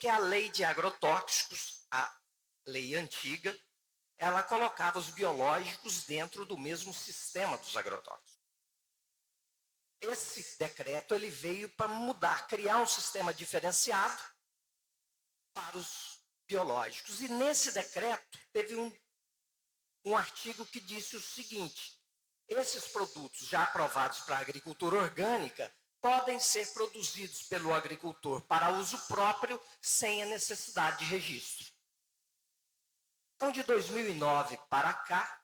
Porque a lei de agrotóxicos, a lei antiga, ela colocava os biológicos dentro do mesmo sistema dos agrotóxicos. Esse decreto ele veio para mudar, criar um sistema diferenciado para os biológicos. E nesse decreto teve um artigo que disse o seguinte: esses produtos já aprovados para a agricultura orgânica podem ser produzidos pelo agricultor para uso próprio sem a necessidade de registro. Então, de 2009 para cá,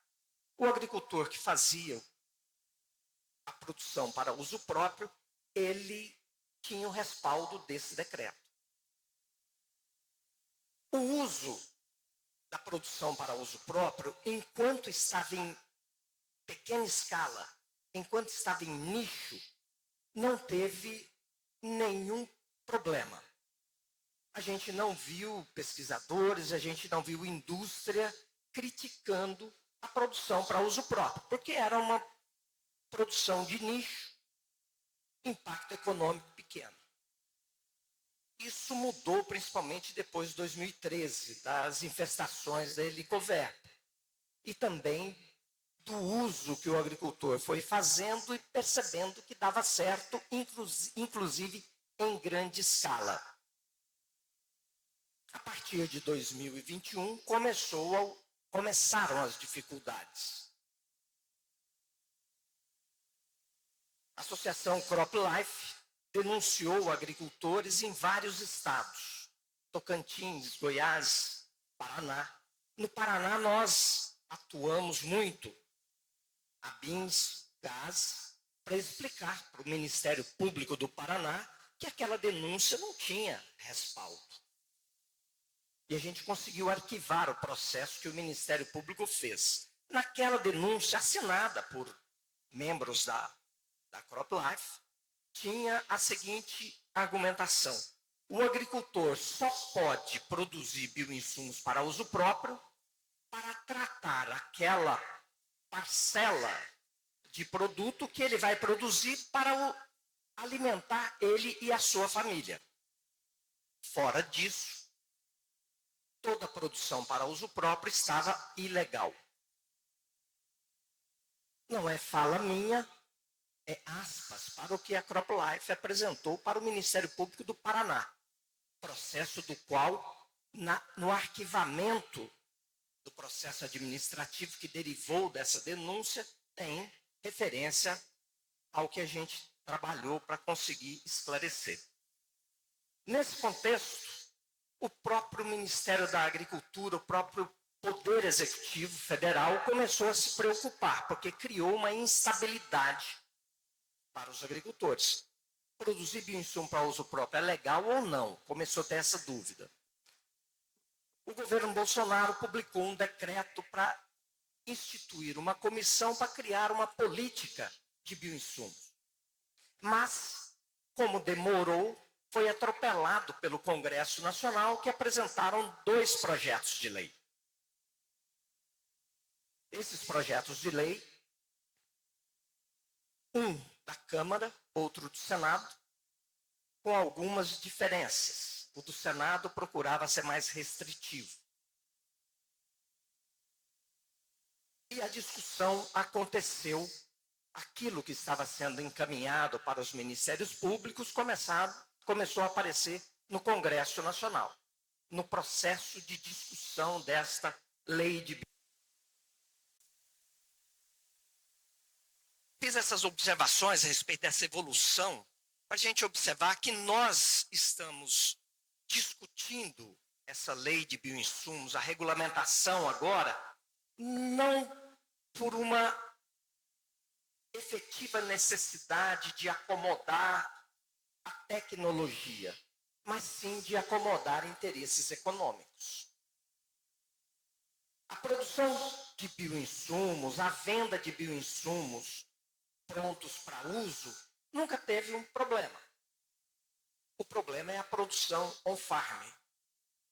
o agricultor que fazia a produção para uso próprio, ele tinha o respaldo desse decreto. O uso da produção para uso próprio, enquanto estava em pequena escala, enquanto estava em nicho, não teve nenhum problema. A gente não viu pesquisadores, a gente não viu indústria criticando a produção para uso próprio, porque era uma produção de nicho, impacto econômico pequeno. Isso mudou principalmente depois de 2013, das infestações da helicoverpa, e também do uso que o agricultor foi fazendo e percebendo que dava certo, inclusive em grande escala. A partir de 2021, começaram as dificuldades. A Associação CropLife denunciou agricultores em vários estados, Tocantins, Goiás, Paraná. No Paraná, nós atuamos muito, a Bins Gás, para explicar para o Ministério Público do Paraná que aquela denúncia não tinha respaldo. E a gente conseguiu arquivar o processo que o Ministério Público fez. Naquela denúncia assinada por membros da CropLife, tinha a seguinte argumentação: o agricultor só pode produzir bioinsumos para uso próprio para tratar aquela parcela de produto que ele vai produzir para alimentar ele e a sua família. Fora disso, toda a produção para uso próprio estava ilegal. Não é fala minha, é aspas para o que a CropLife apresentou para o Ministério Público do Paraná, processo do qual, no arquivamento do processo administrativo que derivou dessa denúncia, tem referência ao que a gente trabalhou para conseguir esclarecer. Nesse contexto, o próprio Ministério da Agricultura, o próprio Poder Executivo Federal começou a se preocupar, porque criou uma instabilidade para os agricultores. Produzir bioinsumo para uso próprio é legal ou não? Começou a ter essa dúvida. O governo Bolsonaro publicou um decreto para instituir uma comissão para criar uma política de bioinsumos. Mas, como demorou, foi atropelado pelo Congresso Nacional, que apresentaram 2 projetos de lei. Esses projetos de lei, um da Câmara, outro do Senado, com algumas diferenças. O do Senado procurava ser mais restritivo. E a discussão aconteceu, aquilo que estava sendo encaminhado para os ministérios públicos começou a aparecer no Congresso Nacional, no processo de discussão desta lei de... Fiz essas observações a respeito dessa evolução, para a gente observar que nós estamos discutindo essa lei de bioinsumos, a regulamentação agora, não por uma efetiva necessidade de acomodar a tecnologia, mas sim de acomodar interesses econômicos. A produção de bioinsumos, a venda de bioinsumos prontos para uso, nunca teve um problema. O problema é a produção on-farm.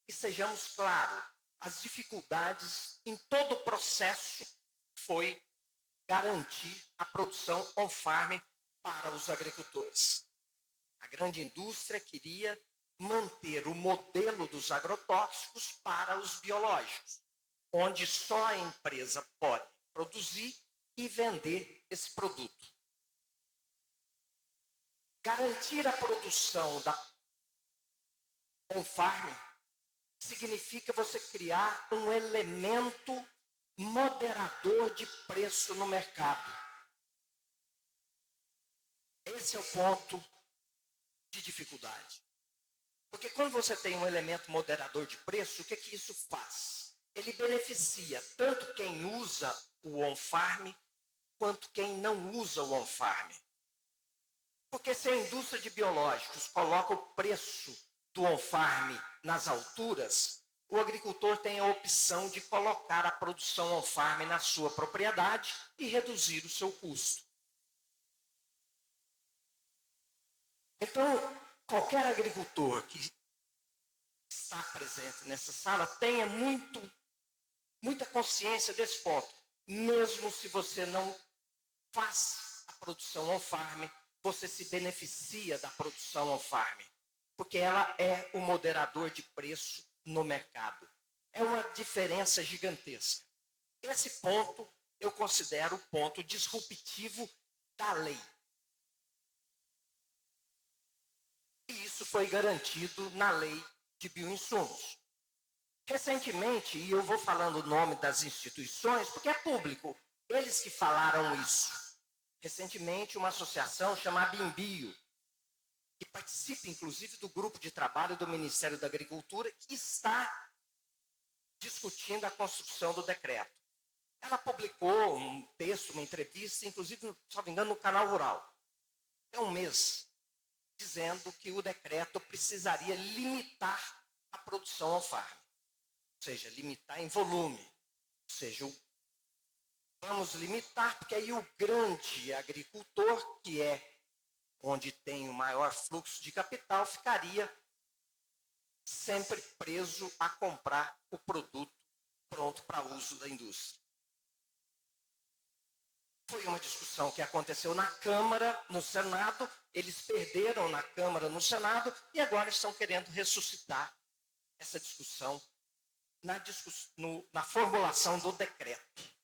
E sejamos claros, as dificuldades em todo o processo foi garantir a produção on-farm para os agricultores. A grande indústria queria manter o modelo dos agrotóxicos para os biológicos, onde só a empresa pode produzir e vender esse produto. Garantir a produção da on-farm significa você criar um elemento moderador de preço no mercado. Esse é o ponto de dificuldade. Porque quando você tem um elemento moderador de preço, o que que isso faz? Ele beneficia tanto quem usa o on-farm, quanto quem não usa o on-farm. Porque se a indústria de biológicos coloca o preço do on-farm nas alturas, o agricultor tem a opção de colocar a produção on-farm na sua propriedade e reduzir o seu custo. Então, qualquer agricultor que está presente nessa sala tenha muita consciência desse ponto. Mesmo se você não faz a produção on-farm, você se beneficia da produção on-farm, porque ela é o moderador de preço no mercado. É uma diferença gigantesca. Esse ponto eu considero o ponto disruptivo da lei. E isso foi garantido na lei de bioinsumos. Recentemente, e eu vou falando o nome das instituições, porque é público, eles que falaram isso. Recentemente, uma associação chamada Bimbio, que participa inclusive do grupo de trabalho do Ministério da Agricultura, que está discutindo a construção do decreto. Ela publicou um texto, uma entrevista, inclusive, se não me engano, no Canal Rural. É um mês, dizendo que o decreto precisaria limitar a produção on-farm, ou seja, limitar em volume, ou seja, vamos limitar, porque aí o grande agricultor, que é onde tem o maior fluxo de capital, ficaria sempre preso a comprar o produto pronto para uso da indústria. Foi uma discussão que aconteceu na Câmara, no Senado, eles perderam na Câmara, no Senado, e agora estão querendo ressuscitar essa discussão na formulação do decreto.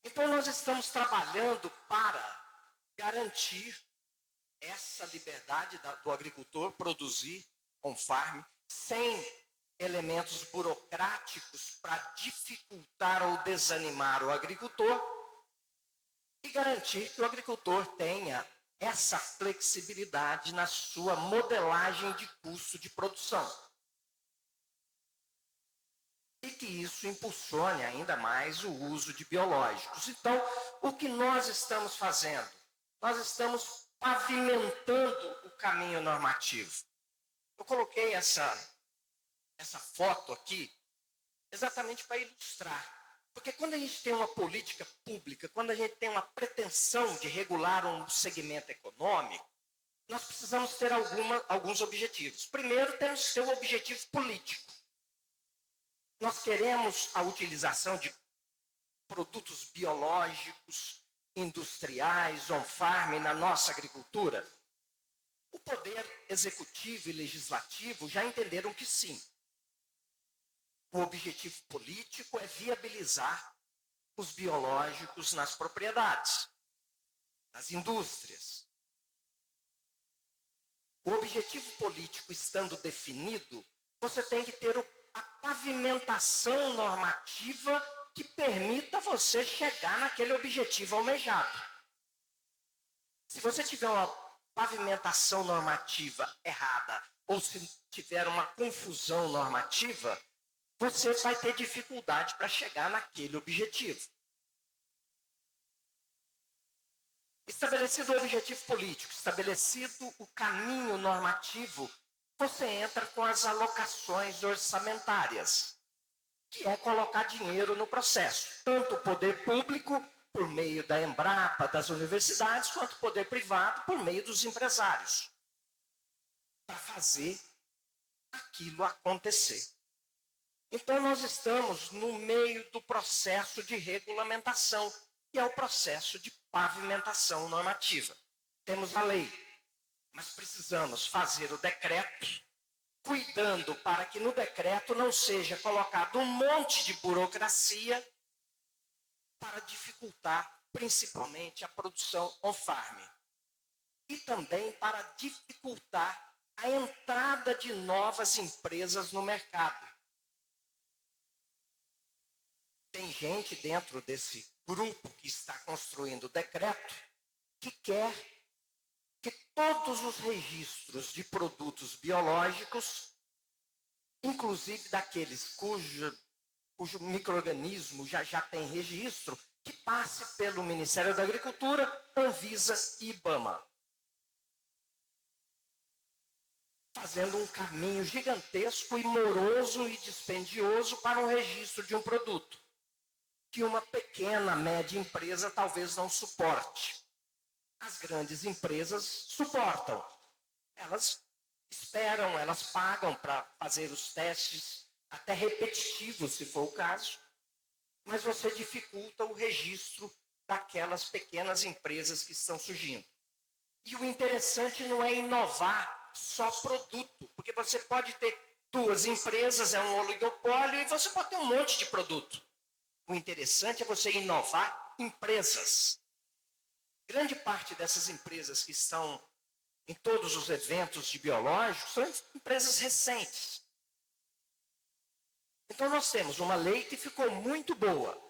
Então, nós estamos trabalhando para garantir essa liberdade do agricultor produzir on-farm sem elementos burocráticos para dificultar ou desanimar o agricultor e garantir que o agricultor tenha essa flexibilidade na sua modelagem de custo de produção. E que isso impulsione ainda mais o uso de biológicos. Então, o que nós estamos fazendo? Nós estamos pavimentando o caminho normativo. Eu coloquei essa foto aqui exatamente para ilustrar. Porque quando a gente tem uma política pública, quando a gente tem uma pretensão de regular um segmento econômico, nós precisamos ter alguns objetivos. Primeiro, temos que ter um objetivo político. Nós queremos a utilização de produtos biológicos, industriais, on-farm na nossa agricultura. O poder executivo e legislativo já entenderam que sim. O objetivo político é viabilizar os biológicos nas propriedades, nas indústrias. O objetivo político estando definido, você tem que ter a pavimentação normativa que permita você chegar naquele objetivo almejado. Se você tiver uma pavimentação normativa errada, ou se tiver uma confusão normativa, você vai ter dificuldade para chegar naquele objetivo. Estabelecido o objetivo político, estabelecido o caminho normativo, você entra com as alocações orçamentárias, que é colocar dinheiro no processo. Tanto o poder público, por meio da Embrapa, das universidades, quanto o poder privado, por meio dos empresários, para fazer aquilo acontecer. Então, nós estamos no meio do processo de regulamentação, que é o processo de pavimentação normativa. Temos a lei, mas precisamos fazer o decreto cuidando para que no decreto não seja colocado um monte de burocracia para dificultar principalmente a produção on-farm e também para dificultar a entrada de novas empresas no mercado. Tem gente dentro desse grupo que está construindo o decreto que quer que todos os registros de produtos biológicos, inclusive daqueles cujo micro-organismo já tem registro, que passe pelo Ministério da Agricultura, Anvisa e IBAMA. Fazendo um caminho gigantesco e moroso e dispendioso para o registro de um produto, que uma pequena, média empresa talvez não suporte. As grandes empresas suportam. Elas esperam, elas pagam para fazer os testes, até repetitivos, se for o caso, mas você dificulta o registro daquelas pequenas empresas que estão surgindo. E o interessante não é inovar só produto, porque você pode ter duas empresas, é um oligopólio, e você pode ter um monte de produto. O interessante é você inovar empresas. Grande parte dessas empresas que estão em todos os eventos de biológicos são empresas recentes. Então nós temos uma lei que ficou muito boa,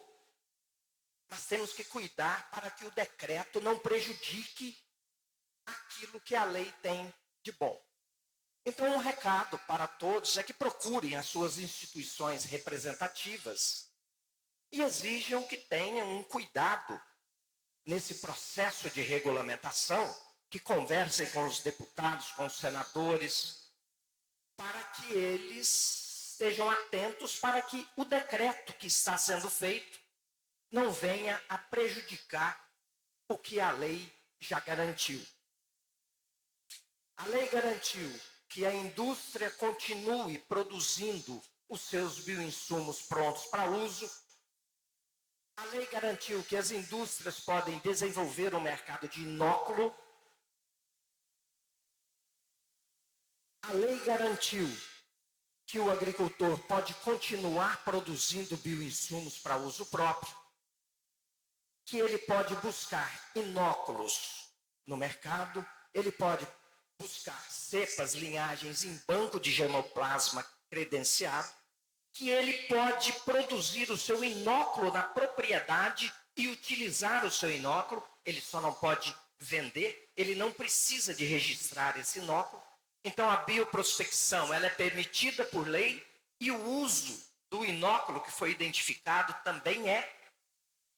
mas temos que cuidar para que o decreto não prejudique aquilo que a lei tem de bom. Então um recado para todos é que procurem as suas instituições representativas e exijam que tenham um cuidado nesse processo de regulamentação, que conversem com os deputados, com os senadores, para que eles estejam atentos para que o decreto que está sendo feito não venha a prejudicar o que a lei já garantiu. A lei garantiu que a indústria continue produzindo os seus bioinsumos prontos para uso. A lei garantiu que as indústrias podem desenvolver um mercado de inóculo. A lei garantiu que o agricultor pode continuar produzindo bioinsumos para uso próprio, que ele pode buscar inóculos no mercado, ele pode buscar cepas, linhagens em banco de germoplasma credenciado, que ele pode produzir o seu inóculo na propriedade e utilizar o seu inóculo, ele só não pode vender, ele não precisa de registrar esse inóculo. Então a bioprospecção ela é permitida por lei e o uso do inóculo que foi identificado também é.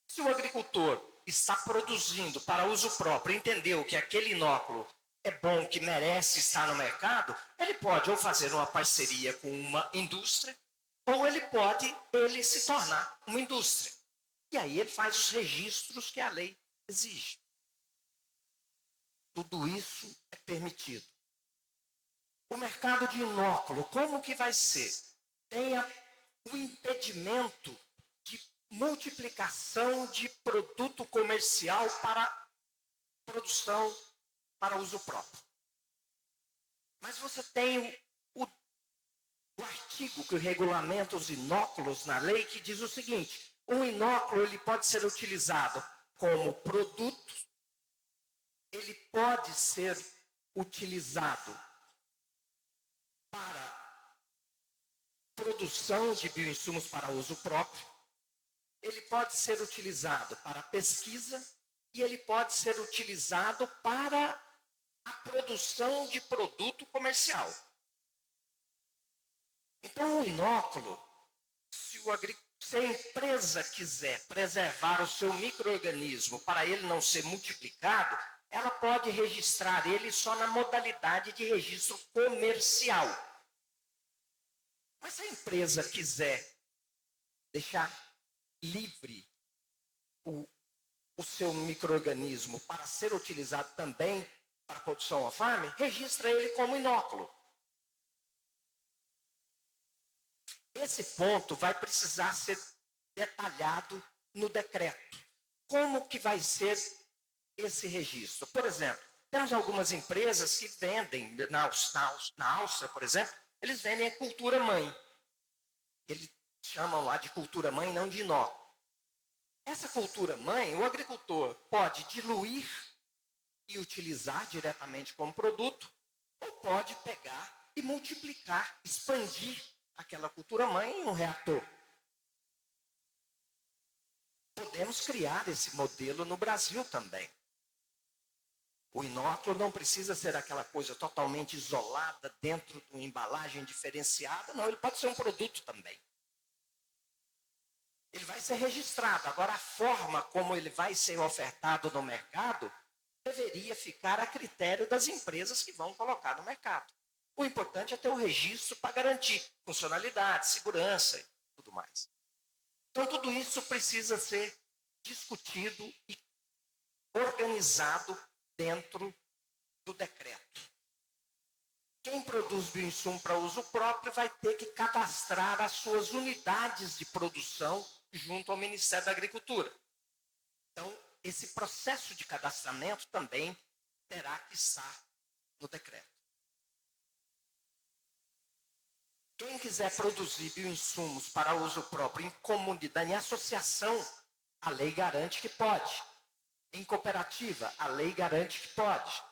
Se o agricultor está produzindo para uso próprio, entendeu que aquele inóculo é bom, que merece estar no mercado, ele pode ou fazer uma parceria com uma indústria, ou ele pode se tornar uma indústria. E aí ele faz os registros que a lei exige. Tudo isso é permitido. O mercado de inóculo, como que vai ser? Tem o impedimento de multiplicação de produto comercial para produção para uso próprio. Mas você tem o artigo que regulamenta os inóculos na lei que diz o seguinte: um inóculo ele pode ser utilizado como produto, ele pode ser utilizado para produção de bioinsumos para uso próprio, ele pode ser utilizado para pesquisa e ele pode ser utilizado para a produção de produto comercial. Então, o inóculo, se a empresa quiser preservar o seu micro-organismo para ele não ser multiplicado, ela pode registrar ele só na modalidade de registro comercial. Mas se a empresa quiser deixar livre o seu micro-organismo para ser utilizado também para a produção on-farm, registra ele como inóculo. Esse ponto vai precisar ser detalhado no decreto. Como que vai ser esse registro? Por exemplo, temos algumas empresas que vendem, na Áustria, por exemplo, Eles vendem a cultura mãe. Eles chamam lá de cultura mãe, não de nó. Essa cultura mãe, o agricultor pode diluir e utilizar diretamente como produto, ou pode pegar e multiplicar, expandir aquela cultura mãe em um reator. Podemos criar esse modelo no Brasil também. O inóculo não precisa ser aquela coisa totalmente isolada dentro de uma embalagem diferenciada, não, ele pode ser um produto também. Ele vai ser registrado. Agora, a forma como ele vai ser ofertado no mercado deveria ficar a critério das empresas que vão colocar no mercado. O importante é ter o registro para garantir funcionalidade, segurança e tudo mais. Então, tudo isso precisa ser discutido e organizado dentro do decreto. Quem produz bioinsumo para uso próprio vai ter que cadastrar as suas unidades de produção junto ao Ministério da Agricultura. Então, esse processo de cadastramento também terá que estar no decreto. Quem quiser produzir bioinsumos para uso próprio em comunidade, em associação, a lei garante que pode. Em cooperativa, a lei garante que pode.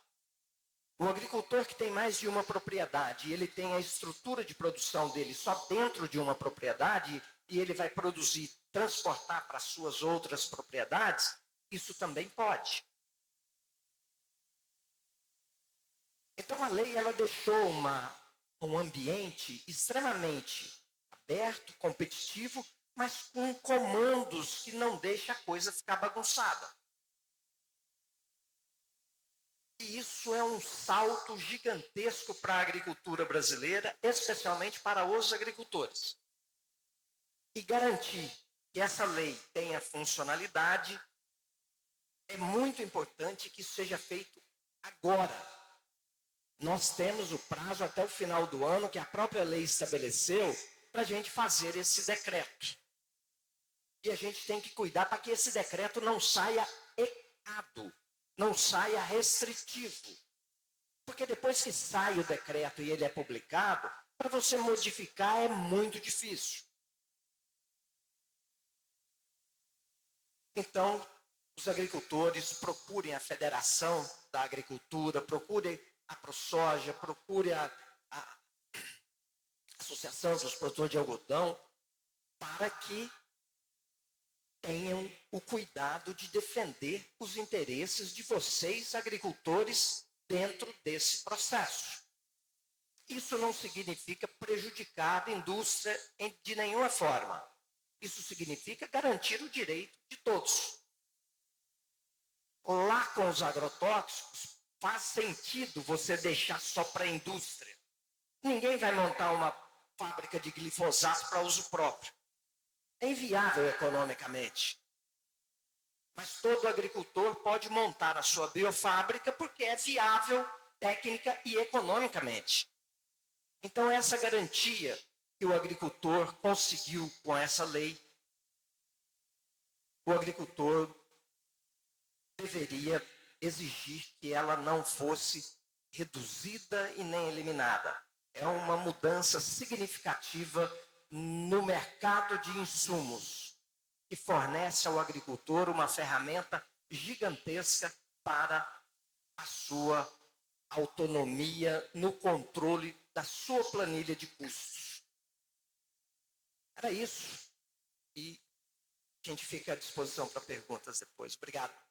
O agricultor que tem mais de uma propriedade, ele tem a estrutura de produção dele só dentro de uma propriedade, e ele vai produzir, transportar para suas outras propriedades, isso também pode. Então a lei ela deixou um ambiente extremamente aberto, competitivo, mas com comandos que não deixa a coisa ficar bagunçada. E isso é um salto gigantesco para a agricultura brasileira, especialmente para os agricultores. E garantir que essa lei tenha funcionalidade, é muito importante que isso seja feito agora. Nós temos o prazo até o final do ano, que a própria lei estabeleceu, para a gente fazer esse decreto. E a gente tem que cuidar para que esse decreto não saia errado, não saia restritivo. Porque depois que sai o decreto e ele é publicado, para você modificar é muito difícil. Então, os agricultores procurem a Federação da Agricultura, procurem a ProSoja, procurem a Associação dos Produtores de Algodão, para que tenham o cuidado de defender os interesses de vocês, agricultores, dentro desse processo. Isso não significa prejudicar a indústria de nenhuma forma. Isso significa garantir o direito de todos. Lá com os agrotóxicos, faz sentido você deixar só para a indústria. Ninguém vai montar uma fábrica de glifosato para uso próprio. É inviável economicamente. Mas todo agricultor pode montar a sua biofábrica porque é viável técnica e economicamente. Então, essa garantia que o agricultor conseguiu com essa lei, o agricultor deveria exigir que ela não fosse reduzida e nem eliminada. É uma mudança significativa no mercado de insumos, que fornece ao agricultor uma ferramenta gigantesca para a sua autonomia no controle da sua planilha de custos. Era isso. E a gente fica à disposição para perguntas depois. Obrigado.